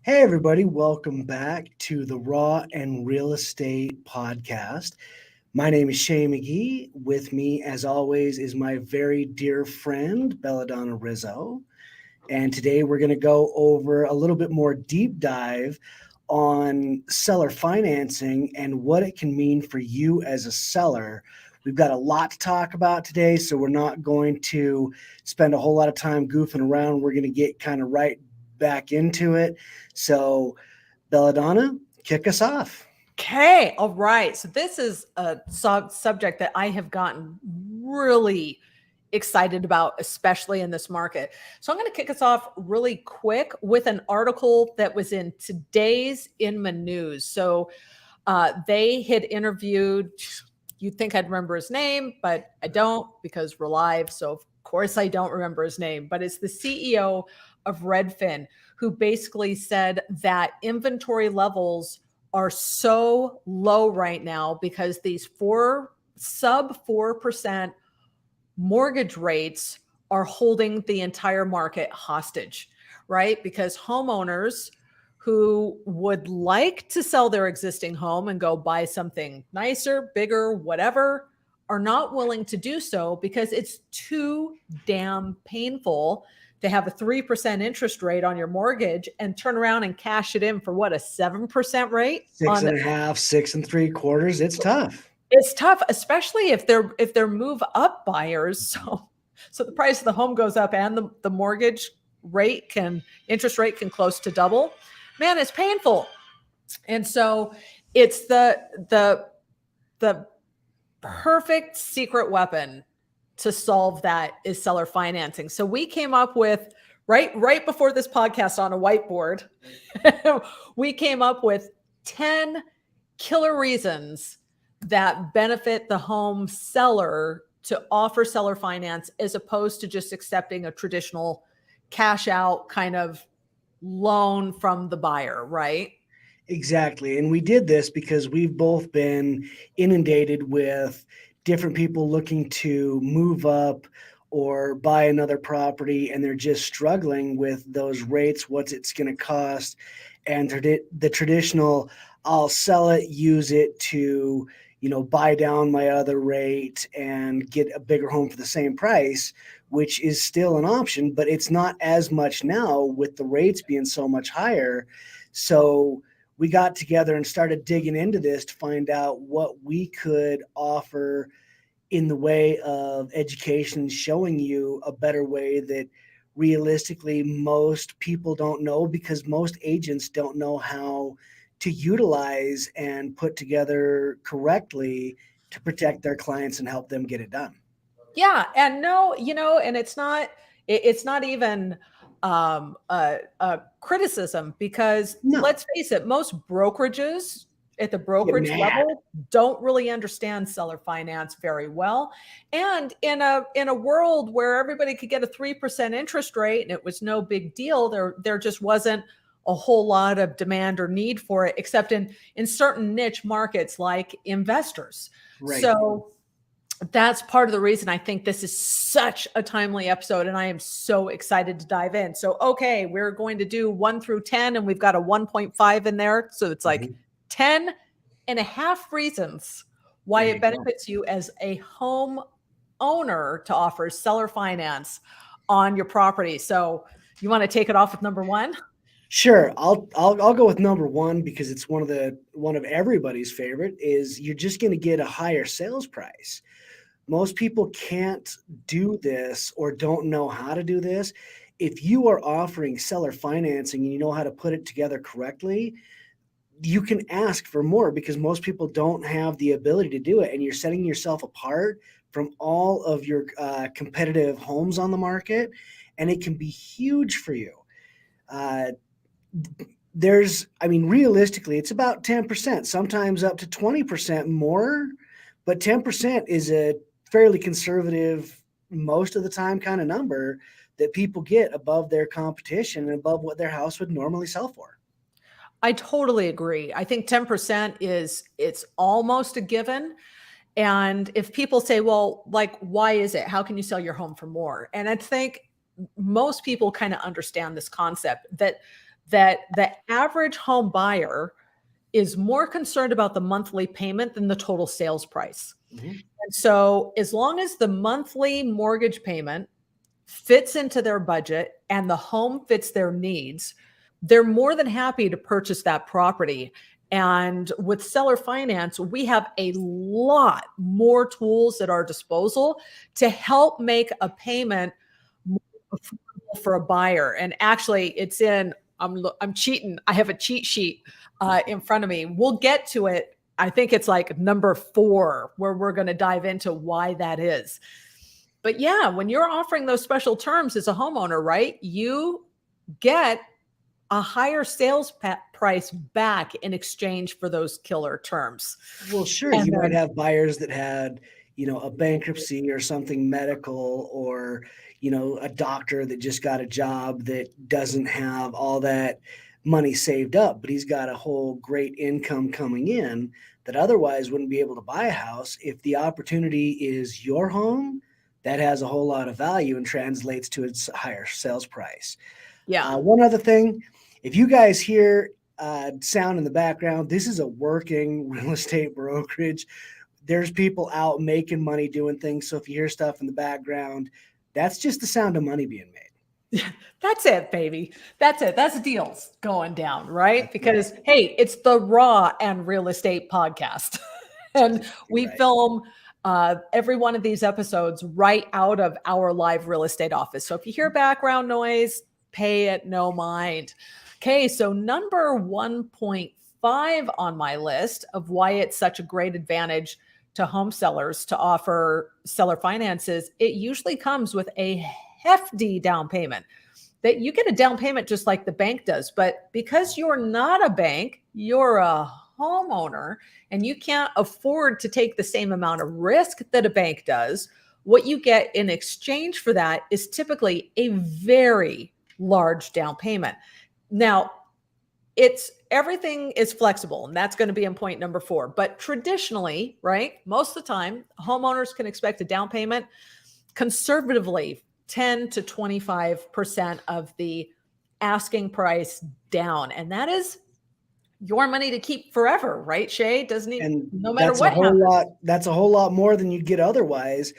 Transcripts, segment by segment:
Hey, everybody, welcome back to the Raw and Real Estate Podcast. My name is Shay McGee. With me, as always, is my very dear friend, Belladonna Rizzo. And today we're going to go over a little bit more deep dive on seller financing and what it can mean for you as a seller. We've got a lot to talk about today, so we're not going to spend a whole lot of time goofing around. We're going to get kind of right back into it. So, Belladonna, kick us off. Okay. All right. So this is a subject that I have gotten really excited about, especially in this market. So I'm going to kick us off really quick with an article that was in today's Inman News. So they had interviewed, you'd think I'd remember his name, but I don't because we're live. So of course I don't remember his name, but it's the CEO of Redfin, who basically said that inventory levels are so low right now because these sub 4% mortgage rates are holding the entire market hostage, right? Because homeowners who would like to sell their existing home and go buy something nicer, bigger, whatever, are not willing to do so because it's too damn painful to have a 3% interest rate on your mortgage and turn around and cash it in for what, a 7% rate? Six and a half, 6 3/4. It's tough. It's tough, especially if they're move up buyers. So the price of the home goes up and the mortgage interest rate can close to double. Man, it's painful. And so it's the perfect secret weapon to solve that is seller financing. So we came up with right before this podcast on a whiteboard, we came up with 10 killer reasons that benefit the home seller to offer seller finance as opposed to just accepting a traditional cash out kind of loan from the buyer, right? Exactly. And we did this because we've both been inundated with different people looking to move up or buy another property, and they're just struggling with those rates, what's it's going to cost. And the traditional, I'll sell it, use it to, buy down my other rate and get a bigger home for the same price, which is still an option, but it's not as much now with the rates being so much higher. So we got together and started digging into this to find out what we could offer in the way of education, showing you a better way that realistically most people don't know, because most agents don't know how to utilize and put together correctly to protect their clients and help them get it done. Yeah, and no, and it's not even a criticism, because No. let's face it, most brokerages at the brokerage mad. level don't really understand seller finance very well. And in a world where everybody could get a 3% interest rate and it was no big deal, there just wasn't a whole lot of demand or need for it, except in certain niche markets like investors. Right. So that's part of the reason I think this is such a timely episode, and I am so excited to dive in. So, okay, we're going to do 1 through 10, and we've got a 1.5 in there. So it's like 10 and a half reasons why it benefits you as a home owner to offer seller finance on your property. So you want to take it off with number 1? Sure, I'll go with number 1 because it's one of everybody's favorite. Is you're just going to get a higher sales price. Most people can't do this or don't know how to do this. If you are offering seller financing and you know how to put it together correctly, you can ask for more because most people don't have the ability to do it. And you're setting yourself apart from all of your competitive homes on the market, and it can be huge for you. Realistically, it's about 10%, sometimes up to 20% more, but 10% is a fairly conservative, most of the time kind of number that people get above their competition and above what their house would normally sell for. I totally agree. I think 10% it's almost a given. And if people say, well, like, why is it? How can you sell your home for more? And I think most people kind of understand this concept that that the average home buyer is more concerned about the monthly payment than the total sales price. Mm-hmm. And so, as long as the monthly mortgage payment fits into their budget and the home fits their needs, they're more than happy to purchase that property. And with seller finance, we have a lot more tools at our disposal to help make a payment more affordable for a buyer. And actually, it's in, I'm cheating. I have a cheat sheet in front of me. We'll get to it. I think it's like number 4, where we're going to dive into why that is. But yeah, when you're offering those special terms as a homeowner, right, you get a higher sales price back in exchange for those killer terms. Well, sure. And You might then, have buyers that had, a bankruptcy or something medical, or, a doctor that just got a job that doesn't have all that money saved up, but he's got a whole great income coming in that otherwise wouldn't be able to buy a house. If the opportunity is your home, that has a whole lot of value and translates to its higher sales price. yeah. One other thing, if you guys hear sound in the background, this is a working real estate brokerage. There's people out making money doing things. So if you hear stuff in the background, that's just the sound of money being made. That's it, baby. That's it. That's deals going down, right? That's Because, right. hey, it's the Raw and Real Estate podcast. And Exactly we right. film every one of these episodes right out of our live real estate office. So if you hear background noise, pay it no mind. Okay, so number 1.5 on my list of why it's such a great advantage to home sellers to offer seller finances, it usually comes with a hefty down payment. That you get a down payment just like the bank does, but because you're not a bank, you're a homeowner, and you can't afford to take the same amount of risk that a bank does. What you get in exchange for that is typically a very large down payment. Now, it's everything is flexible, and that's going to be in point number 4. But traditionally, right, most of the time, homeowners can expect a down payment conservatively 10 to 25% of the asking price down. And that is your money to keep forever, right, Shay? Doesn't it, And no matter what happens. that's a whole lot more than you'd get otherwise.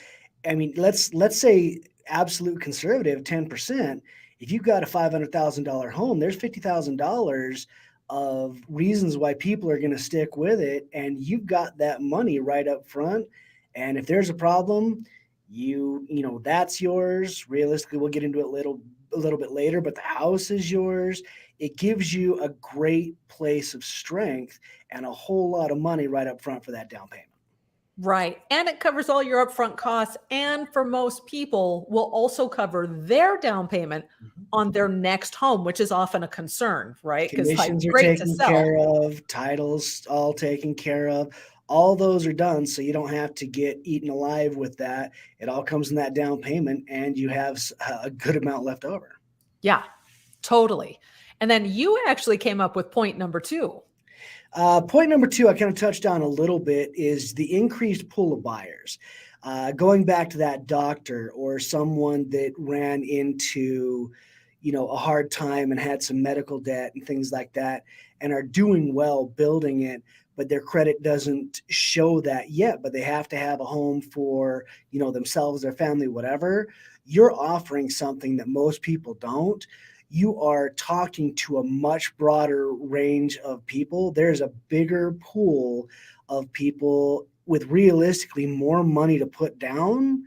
I mean, let's say absolute conservative 10%. If you've got a $500,000 home, there's $50,000 of reasons why people are going to stick with it, and you've got that money right up front. And if there's a problem, that's yours. Realistically, we'll get into it a little bit later, but the house is yours. It gives you a great place of strength and a whole lot of money right up front for that down payment. Right. And it covers all your upfront costs. And for most people, will also cover their down payment on their next home, which is often a concern, right? Because, like, Commissions are great to taken sell. care of, titles all taken care of. All those are done, so you don't have to get eaten alive with that. It all comes in that down payment, and you have a good amount left over. Yeah, totally. And then you actually came up with point number 2. Point number 2, I kind of touched on a little bit, is the increased pool of buyers. Going back to that doctor or someone that ran into, a hard time and had some medical debt and things like that, and are doing well building it, but their credit doesn't show that yet, but they have to have a home for, themselves, their family, whatever. You're offering something that most people don't. You are talking to a much broader range of people. There's a bigger pool of people with realistically more money to put down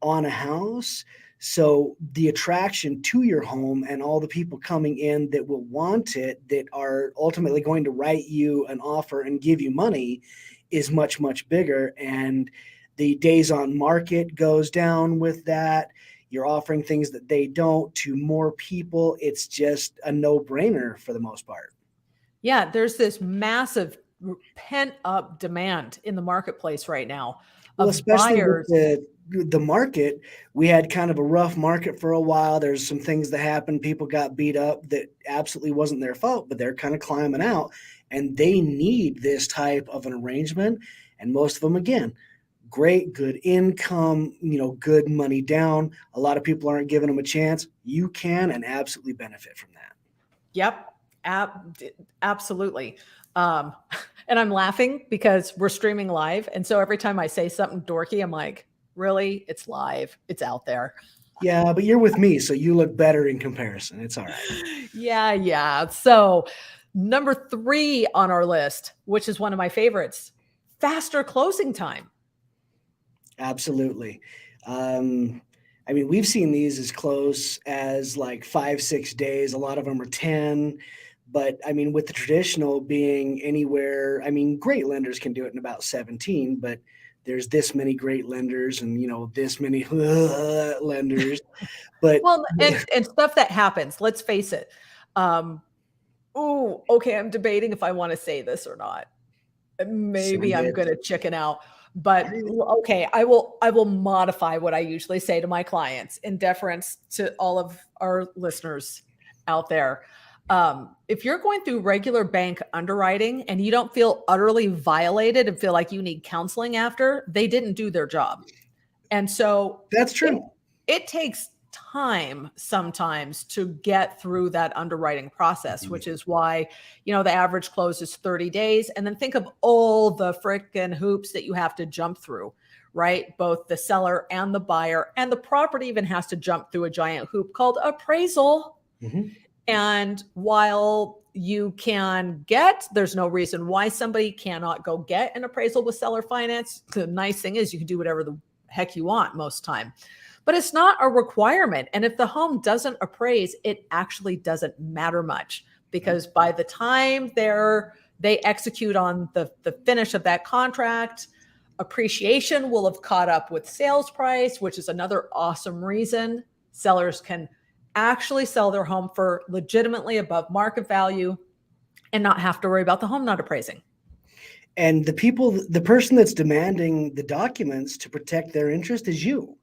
on a house. So the attraction to your home and all the people coming in that will want it, that are ultimately going to write you an offer and give you money, is much, much bigger. And the days on market goes down with that. You're offering things that they don't to more people. It's just a no-brainer for the most part. Yeah, there's this massive pent up demand in the marketplace right now Well, of especially with buyers. the market, we had kind of a rough market for a while. There's some things that happened. People got beat up that absolutely wasn't their fault, but they're kind of climbing out, and they need this type of an arrangement. And most of them, again, great, good income, good money down. A lot of people aren't giving them a chance. You can and absolutely benefit from that. Yep. Absolutely. Um, and I'm laughing because we're streaming live. And so every time I say something dorky, I'm like, really? It's live. It's out there. Yeah, but you're with me, so you look better in comparison. It's all right. Yeah, yeah. So number 3 on our list, which is one of my favorites, faster closing time. Absolutely. Um, I mean, we've seen these as close as like 5, 6 days. A lot of them are 10. But I mean, with the traditional being anywhere, I mean, great lenders can do it in about 17, but there's this many great lenders and, this many lenders. But Well, and stuff that happens. Let's face it. Um, oh, okay. I'm debating if I want to say this or not. Maybe send I'm it. gonna chicken out, but okay, I will modify what I usually say to my clients in deference to all of our listeners out there. If you're going through regular bank underwriting and you don't feel utterly violated and feel like you need counseling after, they didn't do their job. And so That's it true. it takes time sometimes to get through that underwriting process, which is why, the average close is 30 days. And then think of all the frickin' hoops that you have to jump through, right? Both the seller and the buyer, and the property even has to jump through a giant hoop called appraisal. Mhm. And while there's no reason why somebody cannot go get an appraisal with seller finance. The nice thing is you can do whatever the heck you want most time, but it's not a requirement. And if the home doesn't appraise, it actually doesn't matter much, because by the time they execute on the finish of that contract, appreciation will have caught up with sales price, which is another awesome reason sellers can actually sell their home for legitimately above market value and not have to worry about the home not appraising. And the person that's demanding the documents to protect their interest is you.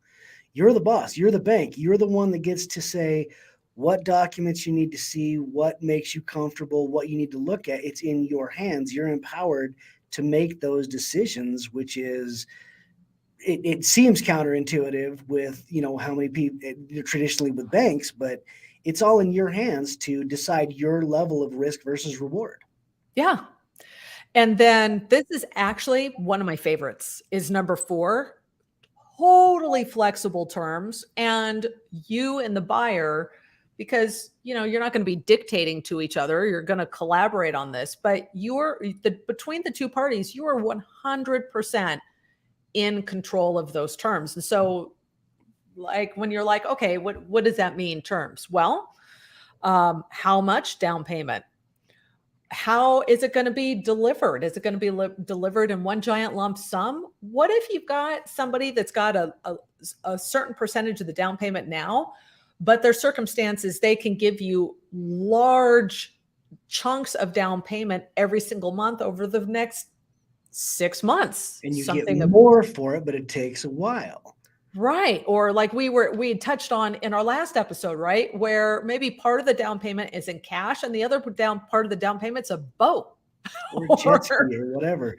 You're the boss. You're the bank. You're the one that gets to say what documents you need to see, what makes you comfortable, what you need to look at. It's in your hands. You're empowered to make those decisions, which is, it seems counterintuitive with, how many people traditionally with banks, but it's all in your hands to decide your level of risk versus reward. Yeah. And then this is actually one of my favorites, is number 4, totally flexible terms. And you and the buyer, because you're not going to be dictating to each other, you're going to collaborate on this, but between the two parties, you are 100% in control of those terms. And so, like, when you're like, okay, what does that mean, terms? Well, how much down payment? How is it going to be delivered? Is it going to be delivered in one giant lump sum? What if you've got somebody that's got a certain percentage of the down payment now, but their circumstances, they can give you large chunks of down payment every single month over the next 6 months? And you get Something more for it, but it takes a while. Right. Or like we touched on in our last episode, right? Where maybe part of the down payment is in cash and the other part of the down payment's a boat. Or jet ski Or or whatever.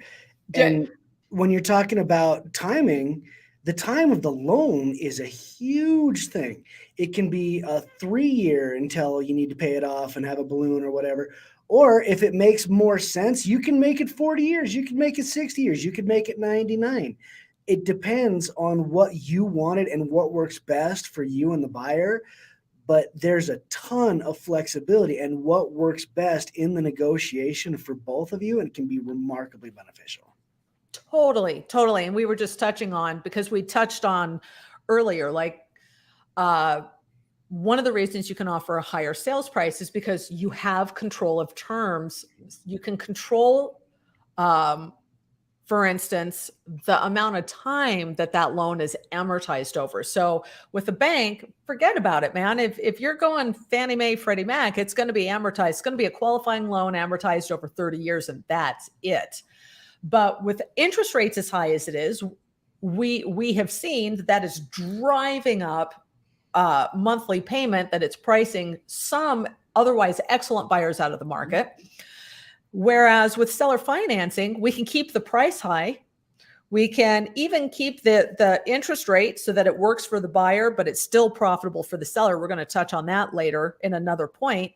jet- And when you're talking about timing, the time of the loan is a huge thing. It can be a 3 year until you need to pay it off and have a balloon or whatever. Or if it makes more sense, you can make it 40 years, you can make it 60 years, you could make it 99. It depends on what you wanted and what works best for you and the buyer. But there's a ton of flexibility and what works best in the negotiation for both of you, and it can be remarkably beneficial. Totally, totally. And we were just touching on, because we touched on earlier, like, uh one of the reasons you can offer a higher sales price is because you have control of terms. You can control, um, for instance, the amount of time that loan is amortized over. So with a bank, forget about it, man. If you're going Fannie Mae, Freddie Mac, it's going to be amortized. It's going to be a qualifying loan amortized over 30 years, and that's it. But with interest rates as high as it is, we have seen that is driving up monthly payment, that it's pricing some otherwise excellent buyers out of the market. Whereas with seller financing, we can keep the price high. We can even keep the interest rate so that it works for the buyer, but it's still profitable for the seller. We're going to touch on that later in another point.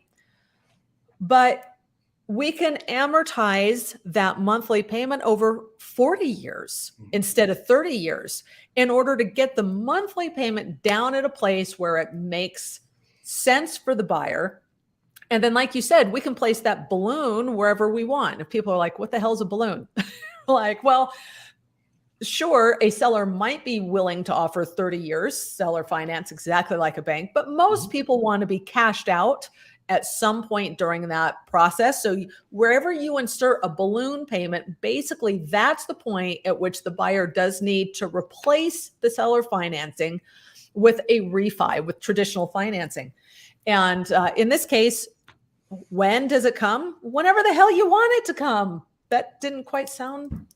but we can amortize that monthly payment over 40 years instead of 30 years in order to get the monthly payment down at a place where it makes sense for the buyer. And then, like you said, we can place that balloon wherever we want. If people are like, what the hell's a balloon? Like, well, sure, a seller might be willing to offer 30 years seller finance, exactly like a bank, but most people want to be cashed out at some point during that process. So wherever you insert a balloon payment, basically that's the point at which the buyer does need to replace the seller financing with a refi, with traditional financing. And in this case, when does it come? Whenever the hell you want it to come. That didn't quite sound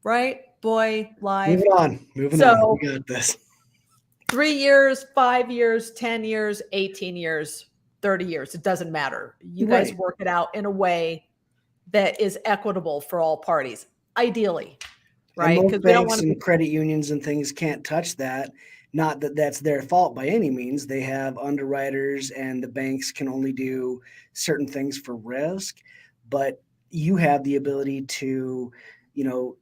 right, boy, live. Moving on. We got this. 3 years, 5 years, 10 years, 18 years, 30 years. It doesn't matter. You guys work it out in a way that is equitable for all parties, ideally, right? Because banks and credit unions and things can't touch that. Not that that's their fault by any means. They have underwriters, and the banks can only do certain things for risk. But you have the ability to,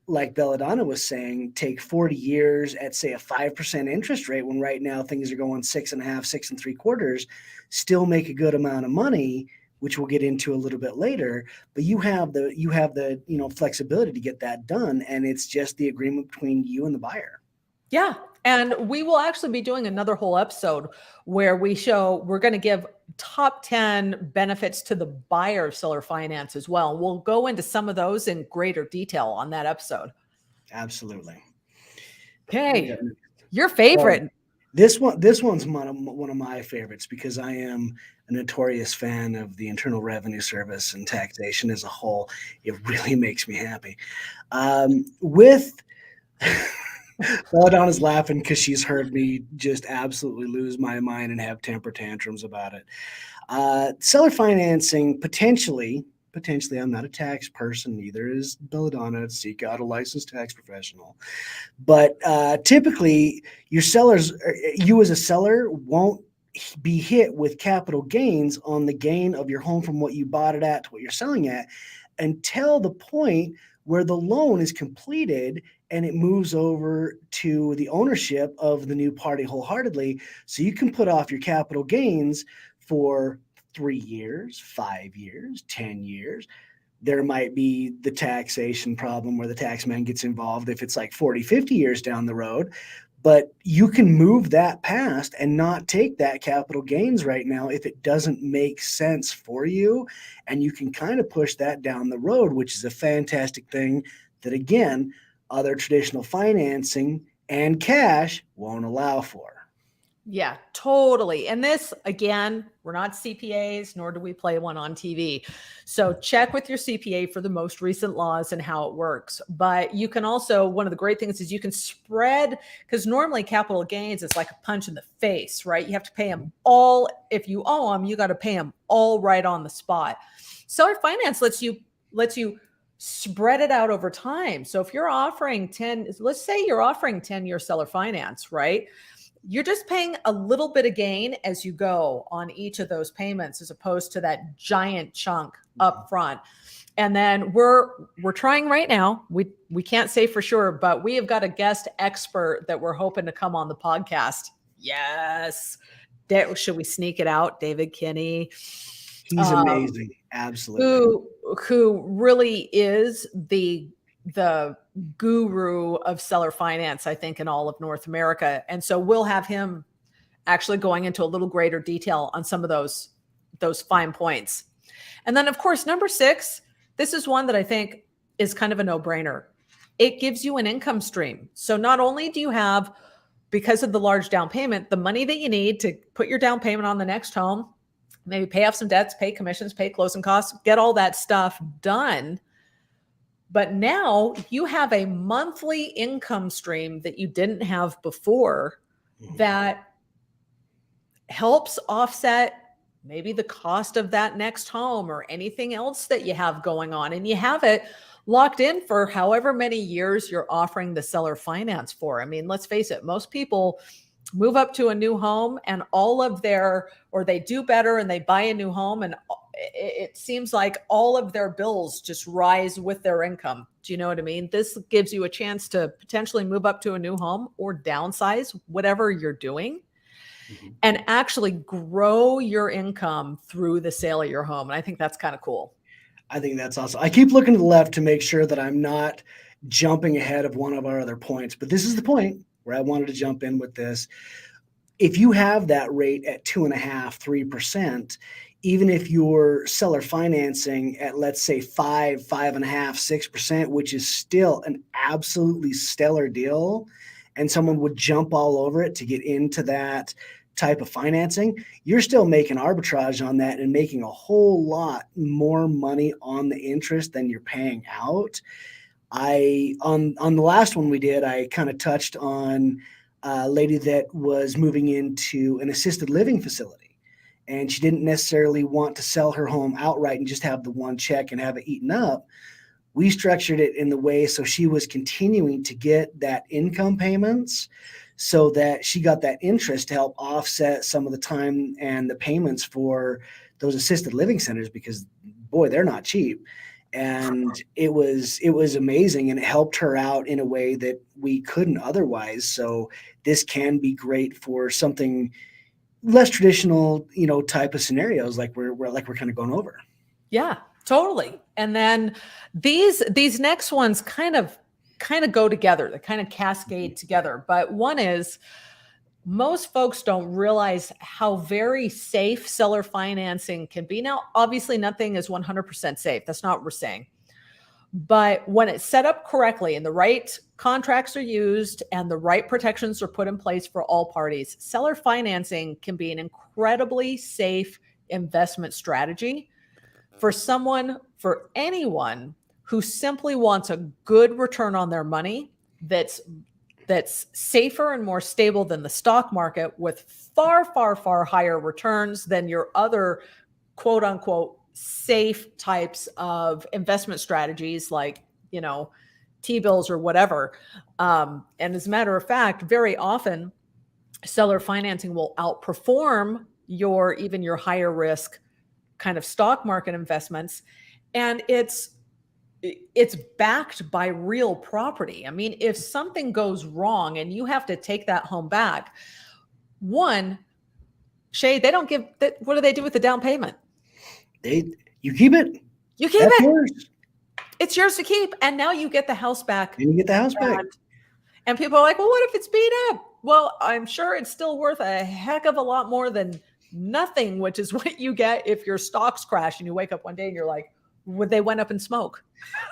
like Belladonna was saying, take 40 years at, say, a 5% interest rate, when right now things are going 6.5%, 6.75%, still make a good amount of money, which we'll get into a little bit later. But you have the flexibility to get that done, and it's just the agreement between you and the buyer. Yeah. And we will actually be doing another whole episode where we're going to give top 10 benefits to the buyer of seller finance as well. We'll go into some of those in greater detail on that episode. Absolutely. Okay. Your favorite. This one's one of my favorites, because I am a notorious fan of the Internal Revenue Service and taxation as a whole. It really makes me happy. Belladonna's laughing because she's heard me just absolutely lose my mind and have temper tantrums about it. Seller financing, potentially, I'm not a tax person, neither is Belladonna. Seek out a licensed tax professional. But typically, you as a seller won't be hit with capital gains on the gain of your home from what you bought it at to what you're selling at until the point where the loan is completed and it moves over to the ownership of the new party wholeheartedly. So you can put off your capital gains for 3 years, 5 years, 10 years. There might be the taxation problem where the tax man gets involved if it's like 40, 50 years down the road. But you can move that past and not take that capital gains right now if it doesn't make sense for you. And you can kind of push that down the road, which is a fantastic thing that, again, other traditional financing and cash won't allow for. Yeah, totally. And this, again, we're not CPAs, nor do we play one on TV. So check with your CPA for the most recent laws and how it works. But you can also, one of the great things is you can spread, because normally capital gains is like a punch in the face, right? You have to pay them all. If you owe them, you got to pay them all right on the spot. Seller finance lets you spread it out over time. So if you're offering let's say you're offering 10-year seller finance, right? You're just paying a little bit of gain as you go on each of those payments, as opposed to that giant chunk up front. And then we're trying right now. We can't say for sure, but we have got a guest expert that we're hoping to come on the podcast. Yes. Should we sneak it out? David Kinney. He's amazing. Absolutely. Who really is the guru of seller finance, I think, in all of North America. And so we'll have him actually going into a little greater detail on some of those fine points. And then, of course, number 6, this is one that I think is kind of a no-brainer. It gives you an income stream. So not only do you have, because of the large down payment, the money that you need to put your down payment on the next home, maybe pay off some debts, pay commissions, pay closing costs, get all that stuff done. But now you have a monthly income stream that you didn't have before that helps offset maybe the cost of that next home or anything else that you have going on. And you have it locked in for however many years you're offering the seller finance for. I mean, let's face it, most people move up to a new home and or they do better and they buy a new home, and it seems like all of their bills just rise with their income. Do you know what I mean? This gives you a chance to potentially move up to a new home or downsize, whatever you're doing, and actually grow your income through the sale of your home. And I think that's kind of cool. I think that's awesome. I keep looking to the left to make sure that I'm not jumping ahead of one of our other points, but this is the point where I wanted to jump in with this. If you have that rate at 2.5%, 3%, even if you're seller financing at, let's say, 5, 5.5%, 6%, which is still an absolutely stellar deal, and someone would jump all over it to get into that type of financing, you're still making arbitrage on that and making a whole lot more money on the interest than you're paying out. On the last one we did, I kind of touched on a lady that was moving into an assisted living facility, and she didn't necessarily want to sell her home outright and just have the one check and have it eaten up. We structured it in the way so she was continuing to get that income payments, so that she got that interest to help offset some of the time and the payments for those assisted living centers, because boy, they're not cheap. And it was amazing, and it helped her out in a way that we couldn't otherwise. So this can be great for something less traditional, type of scenarios like we're kind of going over. Yeah, totally. And then these next ones kind of go together. They kind of cascade together. But one is, most folks don't realize how very safe seller financing can be. Now, obviously, nothing is 100% safe. That's not what we're saying. But when it's set up correctly and the right contracts are used and the right protections are put in place for all parties, seller financing can be an incredibly safe investment strategy for anyone who simply wants a good return on their money that's safer and more stable than the stock market, with far, far, far higher returns than your other quote unquote safe types of investment strategies like, T-bills or whatever. And as a matter of fact, very often seller financing will outperform even your higher risk kind of stock market investments. And it's backed by real property. I mean, if something goes wrong and you have to take that home back, Shay, they don't give that. What do they do with the down payment? You keep it. You keep it. Yours. It's yours to keep. And now you get the house back. And you get the house back. And people are like, well, what if it's beat up? Well, I'm sure it's still worth a heck of a lot more than nothing, which is what you get if your stocks crash and you wake up one day and you're like, they went up in smoke.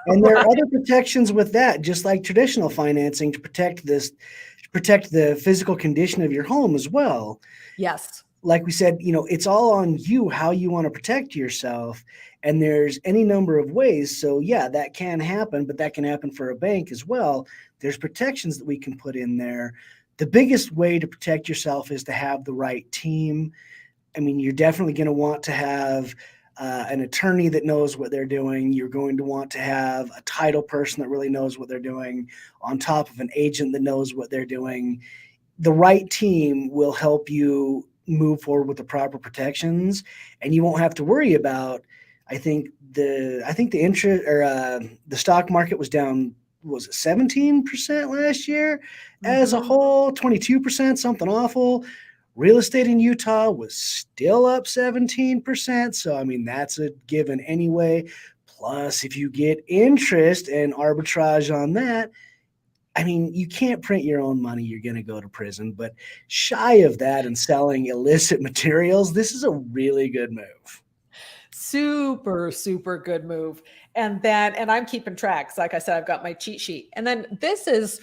And there are other protections with that, just like traditional financing, to protect the physical condition of your home as well. Yes. Like we said, it's all on you how you want to protect yourself. And there's any number of ways. So yeah, that can happen, but that can happen for a bank as well. There's protections that we can put in there. The biggest way to protect yourself is to have the right team. I mean, you're definitely going to want to have an attorney that knows what they're doing. You're going to want to have a title person that really knows what they're doing, on top of an agent that knows what they're doing. The right team will help you move forward with the proper protections, and you won't have to worry about. I think the interest or the stock market was down. Was it 17% last year as a whole? 22%, something awful. Real estate in Utah was still up 17%. So, I mean, that's a given anyway. Plus, if you get interest and arbitrage on that, I mean, you can't print your own money. You're going to go to prison. But shy of that and selling illicit materials, this is a really good move. Super, super good move. And I'm keeping track. Like I said, I've got my cheat sheet. And then this is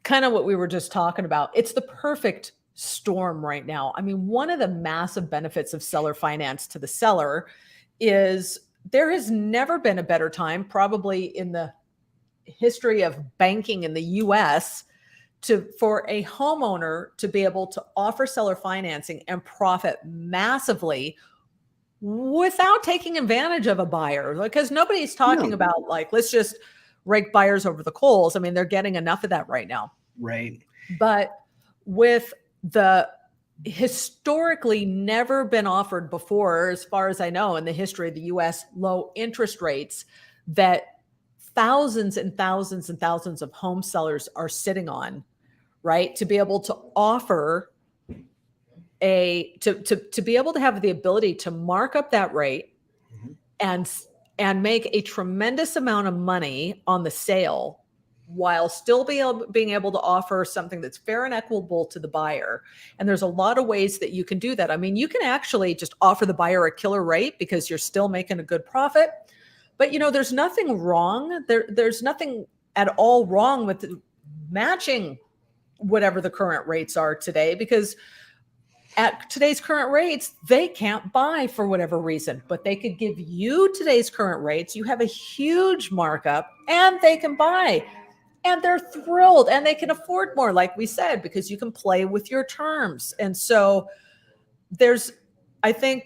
kind of what we were just talking about. It's the perfect storm right now. I mean, one of the massive benefits of seller finance to the seller is there has never been a better time, probably in the history of banking in the US, for a homeowner to be able to offer seller financing and profit massively without taking advantage of a buyer. Because nobody's talking about like, let's just rake buyers over the coals. I mean, they're getting enough of that right now. Right. But with the historically never been offered before, as far as I know, in the history of the US, low interest rates that thousands and thousands and thousands of home sellers are sitting on, right? To be able to offer to be able to have the ability to mark up that rate Mhm. and make a tremendous amount of money on the sale while still being able to offer something that's fair and equitable to the buyer. And there's a lot of ways that you can do that. I mean, you can actually just offer the buyer a killer rate because you're still making a good profit. But there's nothing wrong. There's nothing at all wrong with matching whatever the current rates are today, because at today's current rates, they can't buy for whatever reason, but they could give you today's current rates. You have a huge markup and they can buy and they're thrilled and they can afford more, like we said, because you can play with your terms. And so there's, I think,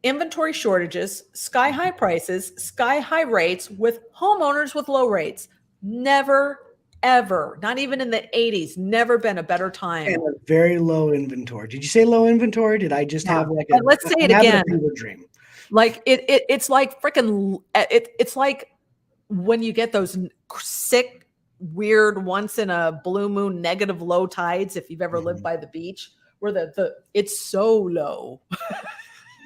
inventory shortages, sky high prices, sky high rates with homeowners with low rates. Never, ever, not even in the 80s, never been a better time. And a very low inventory. Did you say low inventory? Did I just Yeah. have like And let's say it having a again. fever dream? Like it's like freaking it's like when you get those sick, weird, once in a blue moon negative low tides, if you've ever lived by the beach, where the it's so low.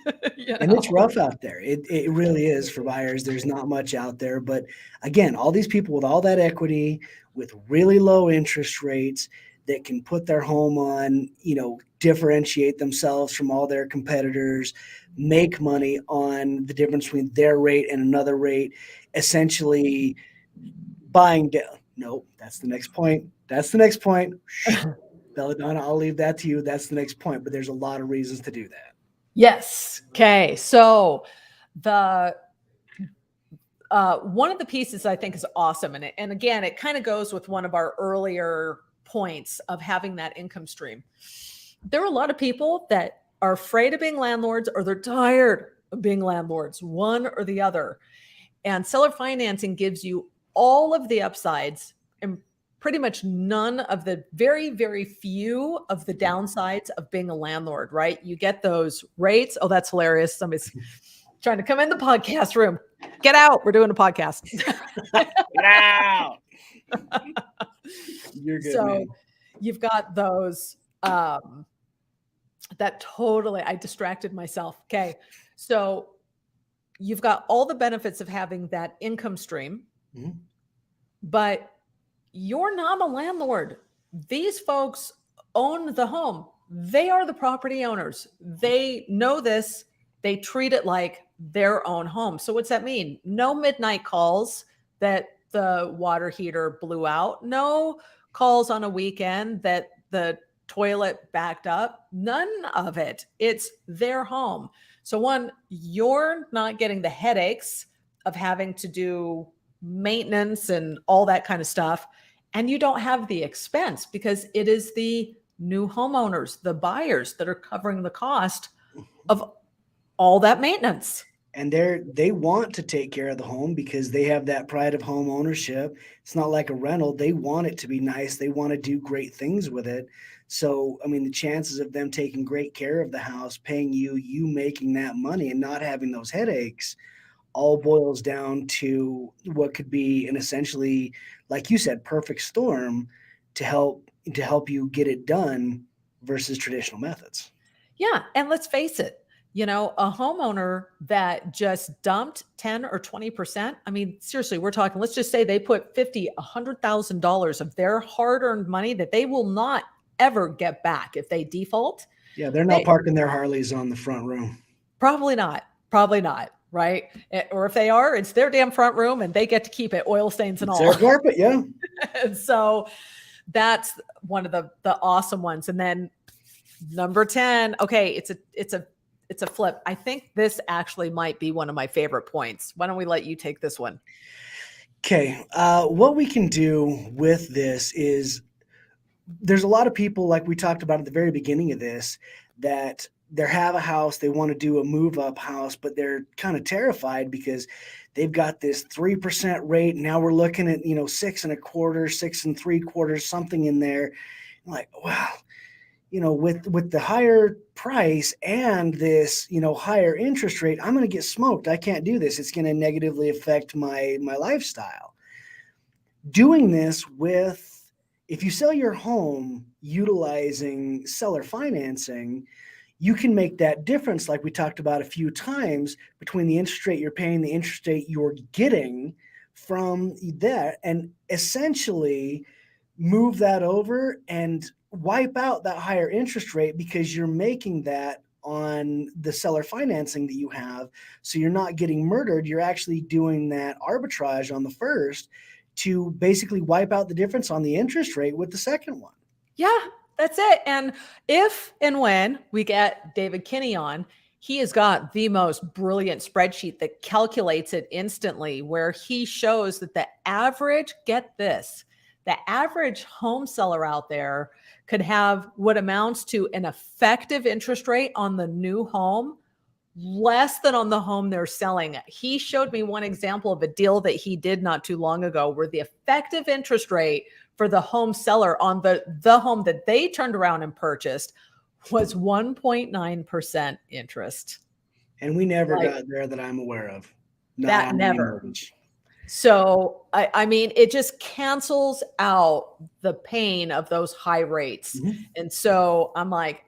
And it's rough out there. It really is for buyers. There's not much out there. But again, all these people with all that equity, with really low interest rates that can put their home on, differentiate themselves from all their competitors, make money on the difference between their rate and another rate, essentially buying down. Nope, that's the next point. That's the next point. Belladonna, I'll leave that to you. That's the next point. But there's a lot of reasons to do that. Yes. Okay. So the one of the pieces I think is awesome, and again, it kind of goes with one of our earlier points of having that income stream. There are a lot of people that are afraid of being landlords, or they're tired of being landlords, one or the other. And seller financing gives you all of the upsides and pretty much none of the very, very few of the downsides of being a landlord, right? You get those rates. Oh, that's hilarious. Somebody's trying to come in the podcast room. Get out. We're doing a podcast. Get out. You're good, So man. you've got those that totally, I distracted myself. Okay. So you've got all the benefits of having that income stream, but you're not a landlord. These folks own the home. They are the property owners. They know this. They treat it like their own home. So what's that mean? No midnight calls that the water heater blew out. No calls on a weekend that the toilet backed up. None of it. It's their home. So one, you're not getting the headaches of having to do maintenance and all that kind of stuff. And you don't have the expense because it is the new homeowners, the buyers, that are covering the cost of all that maintenance. And they want to take care of the home because they have that pride of home ownership. It's not like a rental. They want it to be nice. They want to do great things with it. So, I mean, the chances of them taking great care of the house, paying you making that money and not having those headaches all boils down to what could be an essentially, like you said, perfect storm to help you get it done versus traditional methods. Yeah. And let's face it, a homeowner that just dumped 10 or 20%. I mean, seriously, we're talking, let's just say they put $50,000, $100,000 of their hard-earned money that they will not ever get back if they default. Yeah, they're not parking their Harleys on the front room. Probably not. Right? Or if they are, it's their damn front room and they get to keep it, oil stains and all. Their carpet, yeah. And so that's one of the awesome ones. And then number 10, okay, it's a flip. I think this actually might be one of my favorite points. Why don't we let you take this one? Okay. What we can do with this is there's a lot of people, like we talked about at the very beginning of this, that they have a house, they want to do a move up house, but they're kind of terrified because they've got this 3% rate. Now we're looking at, 6.25, 6.75, something in there. I'm like, wow, with the higher price and this, higher interest rate, I'm going to get smoked. I can't do this. It's going to negatively affect my lifestyle. Doing this with, if you sell your home utilizing seller financing, you can make that difference, like we talked about a few times, between the interest rate you're paying, the interest rate you're getting from that, and essentially move that over and wipe out that higher interest rate because you're making that on the seller financing that you have. So you're not getting murdered. You're actually doing that arbitrage on the first to basically wipe out the difference on the interest rate with the second one. Yeah, that's it. And if and when we get David Kinney on, he has got the most brilliant spreadsheet that calculates it instantly, where he shows that the average, get this, the average home seller out there could have what amounts to an effective interest rate on the new home less than on the home they're selling. He showed me one example of a deal that he did not too long ago where the effective interest rate for the home seller on the home that they turned around and purchased was 1.9% interest. And we never got there that I'm aware of. Not That on any never. mortgage. So, I mean, it just cancels out the pain of those high rates. Mm-hmm. And so I'm like,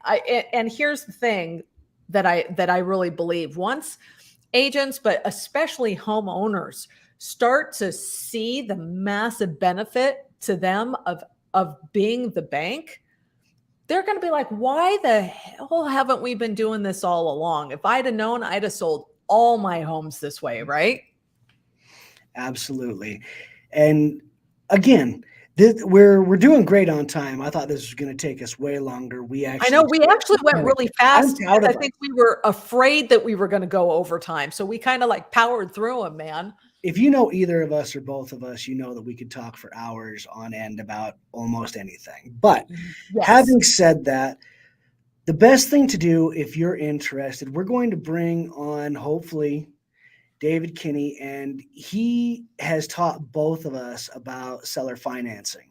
and here's the thing that I really believe: once agents, but especially homeowners, start to see the massive benefit to them of being the bank, they're going to be like, why the hell haven't we been doing this all along? If I'd have known, I'd have sold all my homes this way, right? Absolutely. And again, we're doing great on time. I thought this was going to take us way longer. I know we actually went really fast I'm proud because of I think we were afraid that we were going to go over time. So we kind of like powered through them, man. If you know either of us or both of us, you know that we could talk for hours on end about almost anything. But Yes. having said that, the best thing to do if you're interested, we're going to bring on, hopefully, David Kinney, and he has taught both of us about seller financing.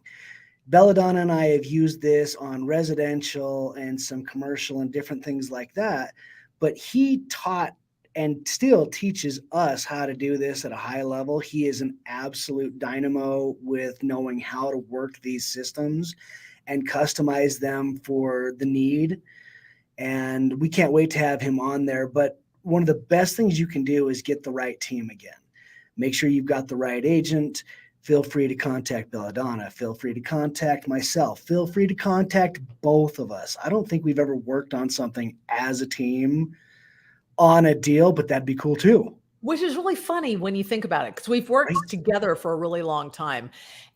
Belladonna and I have used this on residential and some commercial and different things like that, but he taught and still teaches us how to do this at a high level. He is an absolute dynamo with knowing how to work these systems and customize them for the need. And we can't wait to have him on there. But one of the best things you can do is get the right team again. Make sure you've got the right agent. Feel free to contact Belladonna. Feel free to contact myself. Feel free to contact both of us. I don't think we've ever worked on something as a team on a deal, but that'd be cool too. Which is really funny when you think about it, because we've worked together for a really long time.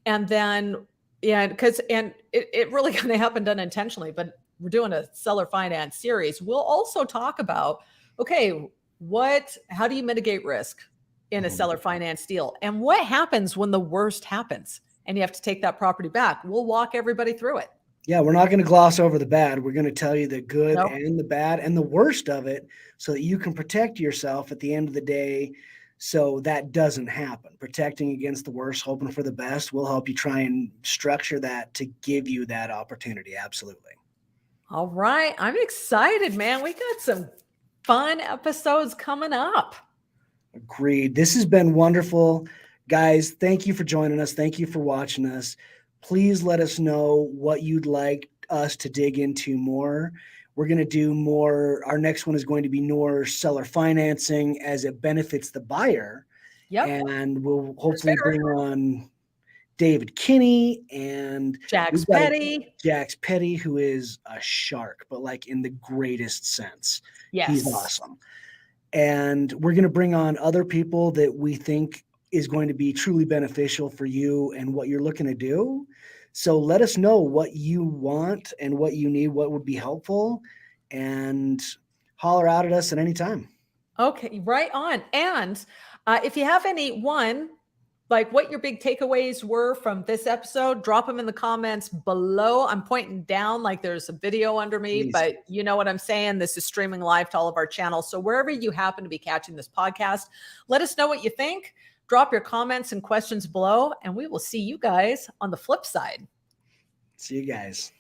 And then, yeah, and it really kind of happened unintentionally, but we're doing a seller finance series. We'll also talk about, okay, how do you mitigate risk in a seller finance deal? And what happens when the worst happens and you have to take that property back? We'll walk everybody through it. Yeah, we're not going to gloss over the bad. We're going to tell you the good and the bad and the worst of it so that you can protect yourself at the end of the day so that doesn't happen. Protecting against the worst, hoping for the best, will help you try and structure that to give you that opportunity. Absolutely. All right. I'm excited, man. We got some fun episodes coming up. Agreed. This has been wonderful. Guys, thank you for joining us. Thank you for watching us. Please let us know what you'd like us to dig into more. We're going to do more. Our next one is going to be more seller financing as it benefits the buyer. Yep. And we'll hopefully bring on David Kinney and Jax Petty, who is a shark, but like in the greatest sense. Yes. He's awesome. And we're going to bring on other people that we think is going to be truly beneficial for you and what you're looking to do. So let us know what you want and what you need, what would be helpful, and holler out at us at any time. Okay, right on. And if you have like what your big takeaways were from this episode, drop them in the comments below. I'm pointing down like there's a video under me, Please. But you know what I'm saying? This is streaming live to all of our channels. So wherever you happen to be catching this podcast, let us know what you think. Drop your comments and questions below, and we will see you guys on the flip side. See you guys.